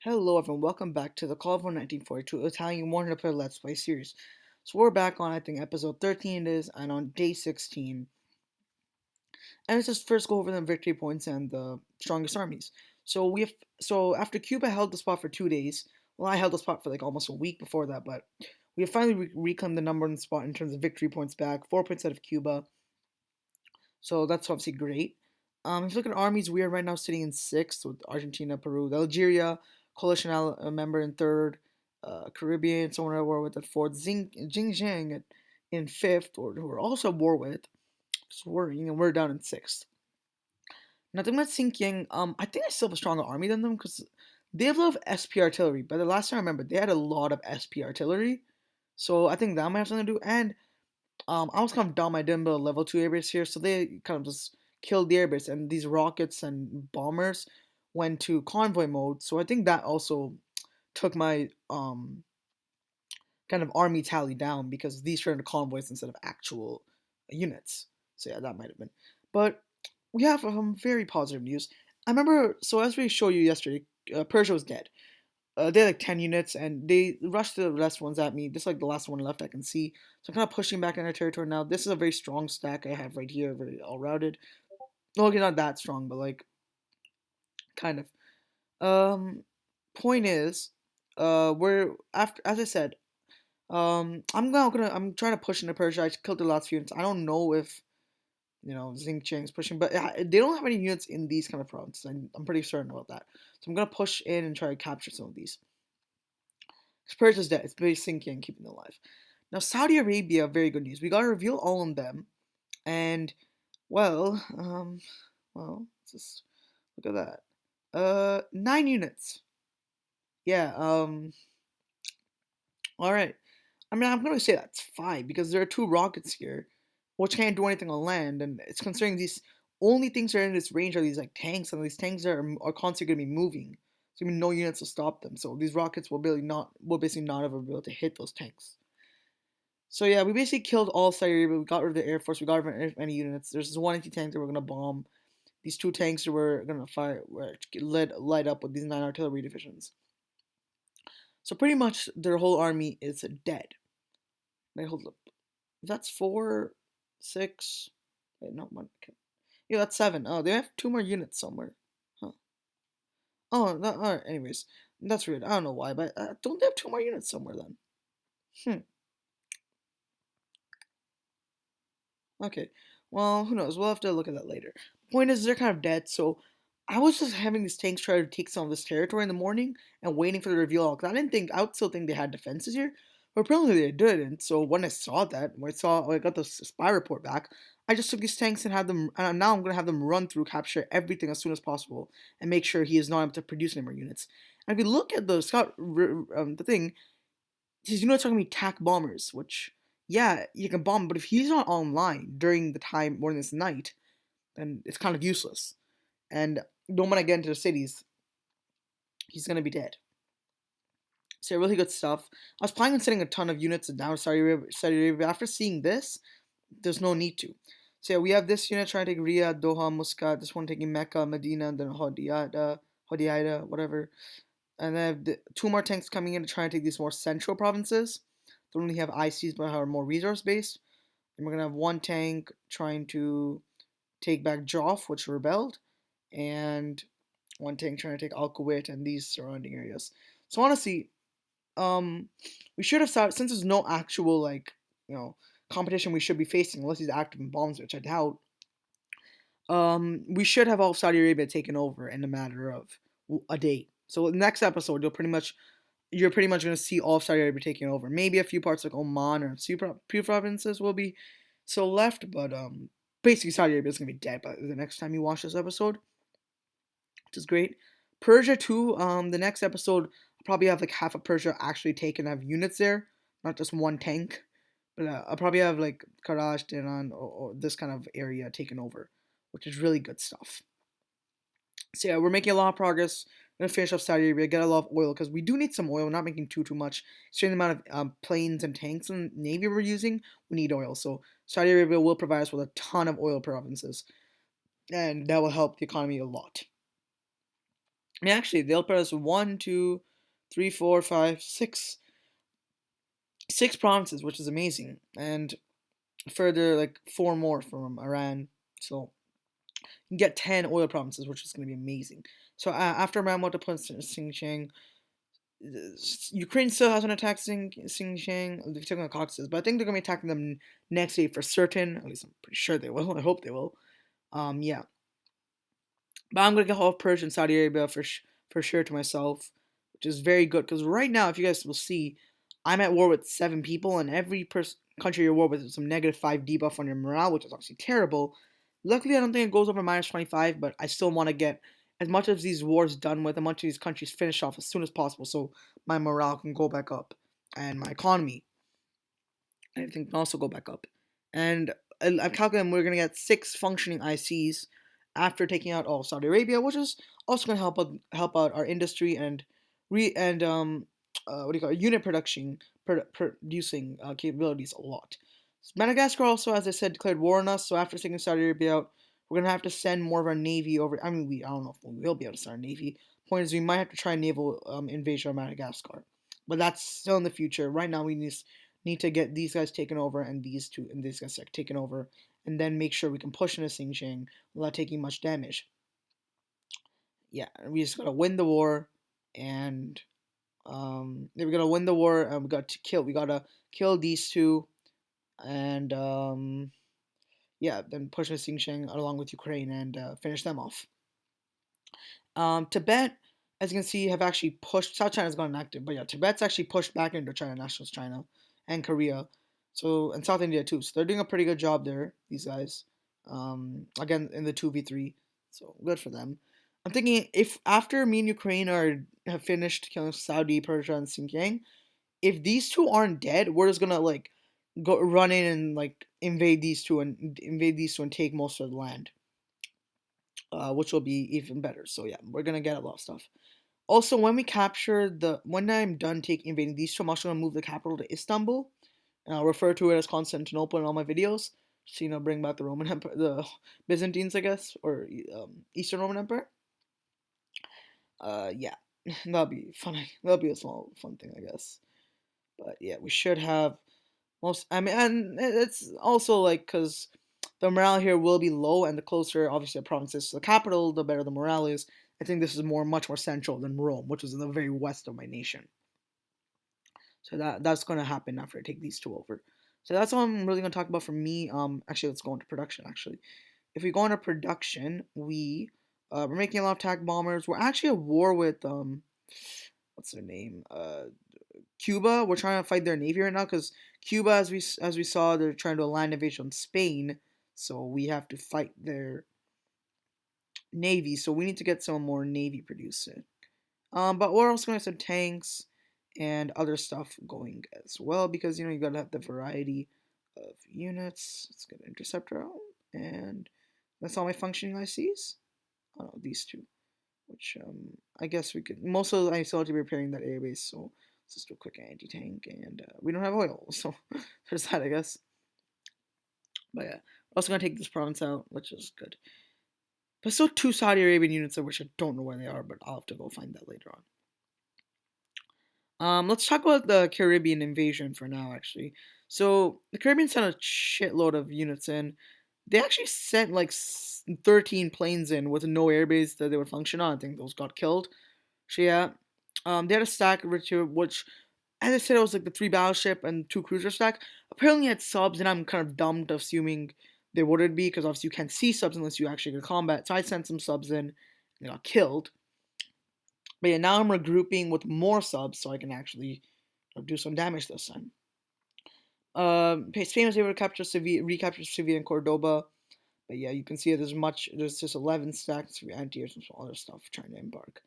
Hello everyone, welcome back to the Call for 1942 Italian 100 Player Let's Play series. So we're back on, I think, episode 13 it is, and on day 16. And let's just first go over the victory points and the strongest armies. So we have, so after Cuba held the spot for 2 days, well I held the spot for like almost a week before that, but we have finally reclaimed the number one spot in terms of victory points back, 4 points out of Cuba. So that's obviously great. If you look at armies, we are right now sitting in sixth with Argentina, Peru, Algeria, coalition member in third, Caribbean, someone at war with at fourth, Xinjiang in fifth, or who we're also at war with. It's worrying, and we're down in sixth. Nothing about Xinjiang. I think I still have a stronger army than them because they have a lot of SP artillery. But the last time I remember, they had a lot of SP artillery. So I think that might have something to do. And I was kind of dumb. I didn't build a level 2 airbase here, so they kind of just killed the airbase, and these rockets and bombers went to convoy mode. So I think that also took my kind of army tally down because these turned into convoys instead of actual units. So yeah, that might have been. But we have very positive news. I remember. So as we showed you yesterday, Persia was dead. They had like 10 units and they rushed the last ones at me. This is like the last one left I can see. So I'm kind of pushing back in their territory now. This is a very strong stack I have right here, very all routed. No, okay, not that strong, but like kind of. Point is, we're after as I said, I'm trying to push into Persia. I killed the last few units. I don't know if Xinjiang is pushing, but they don't have any units in these kind of provinces. I'm pretty certain about that. So I'm gonna push in and try to capture some of these. Persia's dead. It's very sinking and keeping them alive. Now, Saudi Arabia, very good news. We got to reveal all of them, and well, let's just look at that. 9 units. Yeah. All right. I mean, I'm gonna say that's fine because there are two rockets here, which can't do anything on land, and it's considering these only things that are in this range are these like tanks, and these tanks are constantly gonna be moving. So I mean, no units to stop them. So these rockets will basically not ever be able to hit those tanks. So yeah, we basically killed all of Saudi Arabia. We got rid of the air force. We got rid of any units. There's this one anti-tank that we're gonna bomb. These two tanks that we're gonna fire, were light up with these 9 artillery divisions. So pretty much their whole army is dead. Wait, hold up. That's four, six. Wait, no one. Okay. Yeah, that's seven. Oh, they have two more units somewhere. Huh. Oh, all right. Anyways, that's weird. I don't know why, but don't they have two more units somewhere then? Hmm. Okay. Well, who knows? We'll have to look at that later. Point is, they're kind of dead, so I was just having these tanks try to take some of this territory in the morning and waiting for the reveal. Cause I would still think they had defenses here, but apparently they didn't. So when I saw that, when I got the spy report back, I just took these tanks and had them, and now I'm gonna have them run through, capture everything as soon as possible, and make sure he is not able to produce any more units. And if you look at the the thing, these units are gonna be TAC bombers, which yeah, you can bomb, but if he's not online during the time during this night, then it's kind of useless. And the moment I get into the cities, he's gonna be dead. So really good stuff. I was planning on sending a ton of units down to Saudi Arabia. After seeing this, there's no need to. So yeah, we have this unit trying to take Riyadh, Doha, Muscat. This one taking Mecca, Medina, and then Hodeidah, whatever. And then I have two more tanks coming in to try and take these more central provinces. Don't really have ICs, but are more resource based. And we're gonna have one tank trying to take back Joff, which rebelled, and one tank trying to take Al Kuwait and these surrounding areas. So honestly, um, we should have started since there's no actual competition we should be facing unless he's active in bombs, which I doubt. We should have all of Saudi Arabia taken over in a matter of a day. So next episode, you're pretty much going to see all of Saudi Arabia taking over. Maybe a few parts like Oman or a few provinces will be still left, but basically Saudi Arabia is going to be dead by the next time you watch this episode, which is great. Persia too. The next episode I'll probably have like half of Persia actually taken. I have units there, not just one tank. But I'll probably have like Karaj, Dinan, or this kind of area taken over, which is really good stuff. So yeah, we're making a lot of progress. We're gonna finish off Saudi Arabia, get a lot of oil because we do need some oil. We're not making too much. Considering the amount of planes and tanks and navy we're using, we need oil. So Saudi Arabia will provide us with a ton of oil provinces, and that will help the economy a lot. I mean, actually, they'll put us one, two, three, four, five, six provinces, which is amazing, and further like four more from Iran. So you can get 10 oil provinces, which is going to be amazing. So after Iran want to put Xinjiang, Ukraine still hasn't attacked Xinjiang. They've taken the Caucasus, but I think they're going to be attacking them next day for certain. At least I'm pretty sure they will. I hope they will. Yeah. But I'm going to get all of Persia and Saudi Arabia for sure to myself, which is very good because right now, if you guys will see, I'm at war with 7 people, and every country you're at war with is some -5 debuff on your morale, which is obviously terrible. Luckily, I don't think it goes over -25, but I still want to get as much of these wars done with, as much of these countries finished off as soon as possible, so my morale can go back up, and my economy, I think, can also go back up. And I'm calculating we're gonna get 6 functioning ICs after taking out all of Saudi Arabia, which is also gonna help out our industry and what do you call it, unit production producing capabilities a lot. Madagascar also, as I said, declared war on us. So after taking Saudi Arabia out, we're gonna have to send more of our navy over. I mean, I don't know if we will be able to send our navy. Point is, we might have to try a naval invasion of Madagascar, but that's still in the future. Right now, we need to get these guys taken over and these guys taken over, and then make sure we can push into Xinjiang without taking much damage. Yeah, we just gotta win the war, and we're gonna win the war, and we gotta kill these two, and yeah, then push into Xinjiang along with Ukraine and finish them off. Tibet, as you can see, have actually pushed. South China's gone inactive, but yeah, Tibet's actually pushed back into China, nationalist China, and Korea. So and South India too. So they're doing a pretty good job there. These guys, again in the 2v3. So good for them. I'm thinking if after me and Ukraine have finished killing Saudi, Persia, and Xinjiang, if these two aren't dead, we're just gonna like go run in and like invade these two and take most of the land, which will be even better. So yeah, we're gonna get a lot of stuff. Also, when I'm done taking invading these two, I'm also gonna move the capital to Istanbul, and I'll refer to it as Constantinople in all my videos. So bring back the Roman Empire, the Byzantines, I guess, or Eastern Roman Empire. Yeah, that'll be funny. That'll be a small fun thing, I guess. But yeah, we should have most. I mean, and it's also like because the morale here will be low, and the closer, obviously, a province is to the capital, the better the morale is. I think this is much more central than Rome, which is in the very west of my nation. So that's going to happen after I take these two over. So that's all I'm really going to talk about for me. Actually, let's go into production. Actually, if we go into production, we're making a lot of attack bombers. We're actually at war with what's their name? Cuba. We're trying to fight their navy right now because Cuba, as we saw, they're trying to land invasion on Spain. So we have to fight their navy. So we need to get some more navy producing. But we're also going to have some tanks and other stuff going as well because you gotta have the variety of units. Let's get an interceptor out, and that's all my functioning ICs. Oh no, these two, which I guess we could. Most of I still have to be repairing that airbase, so let's just do a quick anti-tank, and we don't have oil, so there's that, I guess. But yeah, we're also gonna take this province out, which is good. But still, 2 Saudi Arabian units, which I don't know where they are, but I'll have to go find that later on. Let's talk about the Caribbean invasion for now, actually. So the Caribbean sent a shitload of units in. They actually sent like 13 planes in with no airbase that they would function on. I think those got killed. So yeah, they had a stack which, as I said, it was like the 3 battleship and 2 cruiser stack. Apparently, it had subs, and I'm kind of dumb to assuming they wouldn't be because obviously you can't see subs unless you actually get combat. So I sent some subs in, and they got killed. But yeah, now I'm regrouping with more subs so I can actually do some damage this time. Spain was able to recapture Sevilla and Cordoba. But yeah, you can see there's just 11 stacks of anti-airs and some other stuff trying to embark.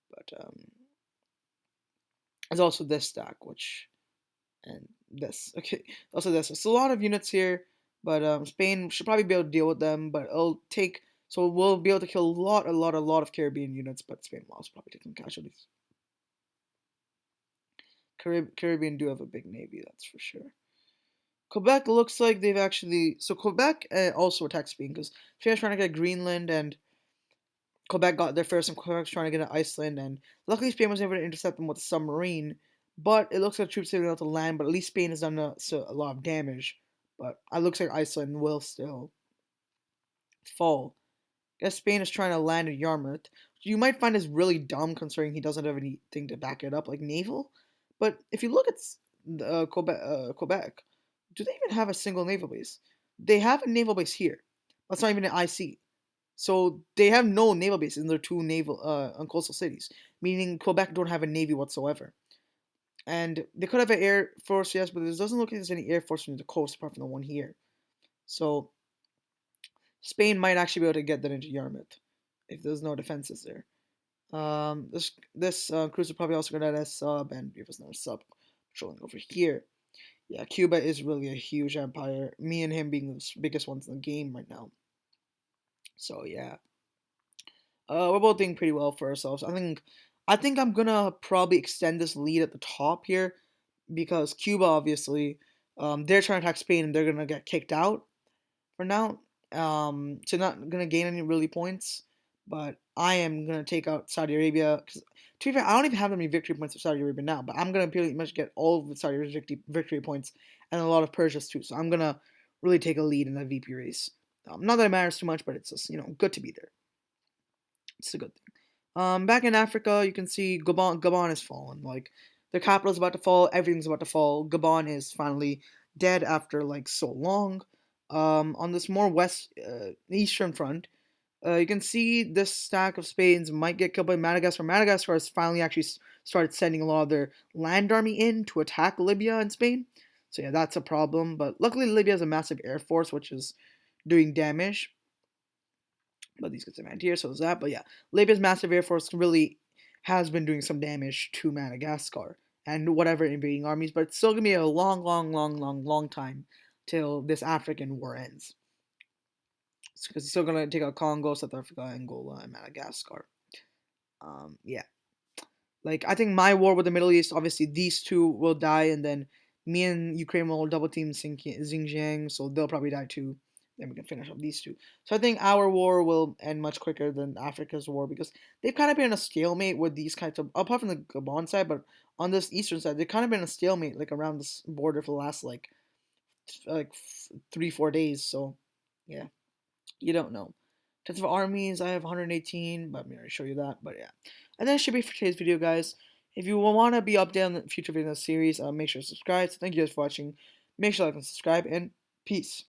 But there's also this stack, and this. Okay, also this. It's a lot of units here, but Spain should probably be able to deal with them, but it'll take. So we'll be able to kill a lot of Caribbean units, but Spain will also probably take some casualties. Caribbean do have a big navy, that's for sure. Quebec looks like they've actually. So Quebec also attacks Spain because Spain's trying to get Greenland, and Quebec got there first, and Quebec's trying to get to Iceland, and luckily Spain was able to intercept them with a submarine. But it looks like troops are able to land, but at least Spain has done a lot of damage. But it looks like Iceland will still fall. I guess Spain is trying to land in Yarmouth. You might find this really dumb considering he doesn't have anything to back it up, like naval. But if you look at Quebec, do they even have a single naval base? They have a naval base here. That's not even an IC. So they have no naval bases in their two naval coastal cities, meaning Quebec don't have a navy whatsoever. And they could have an air force, yes, but it doesn't look like there's any air force from the coast apart from the one here. So Spain might actually be able to get that into Yarmouth if there's no defenses there. This cruiser probably also got a sub, and if it's not a sub, patrolling over here. Yeah, Cuba is really a huge empire. Me and him being the biggest ones in the game right now. So yeah, we're both doing pretty well for ourselves. I think I'm gonna probably extend this lead at the top here because Cuba obviously, they're trying to attack Spain and they're gonna get kicked out for now. So not gonna gain any really points, but I am gonna take out Saudi Arabia because to be fair, I don't even have any victory points of Saudi Arabia now, but I'm gonna pretty much get all of the Saudi Arabia's victory points and a lot of Persia's too. So I'm gonna really take a lead in that VP race. Not that it matters too much, but it's just good to be there. It's a good thing. Back in Africa, you can see Gabon has fallen. Like their capital is about to fall. Everything's about to fall. Gabon is finally dead after like so long. On this more eastern front, you can see this stack of Spains might get killed by Madagascar. Madagascar has finally actually started sending a lot of their land army in to attack Libya and Spain. So yeah, that's a problem. But luckily, Libya has a massive air force, which is doing damage. But these guys are mad here, so is that. But yeah, Libya's massive air force really has been doing some damage to Madagascar and whatever invading armies. But it's still gonna be a long, long, long, long, long time till this African war ends. Because it's still gonna take out Congo, South Africa, Angola, and Madagascar. Yeah, like I think my war with the Middle East, obviously these two will die, and then me and Ukraine will double team Xinjiang, so they'll probably die too. Then we can finish up these two. So I think our war will end much quicker than Africa's war because they've kind of been in a stalemate with these kinds of, apart from the Gabon side, but on this eastern side, they've kind of been in a stalemate like around this border for the last like 3 4 days. So yeah. You don't know. In terms of armies, I have 118, but I'm going to show you that. But yeah. And that should be for today's video, guys. If you want to be updated on the future videos in the series, make sure to subscribe. So thank you guys for watching. Make sure to like and subscribe, and peace.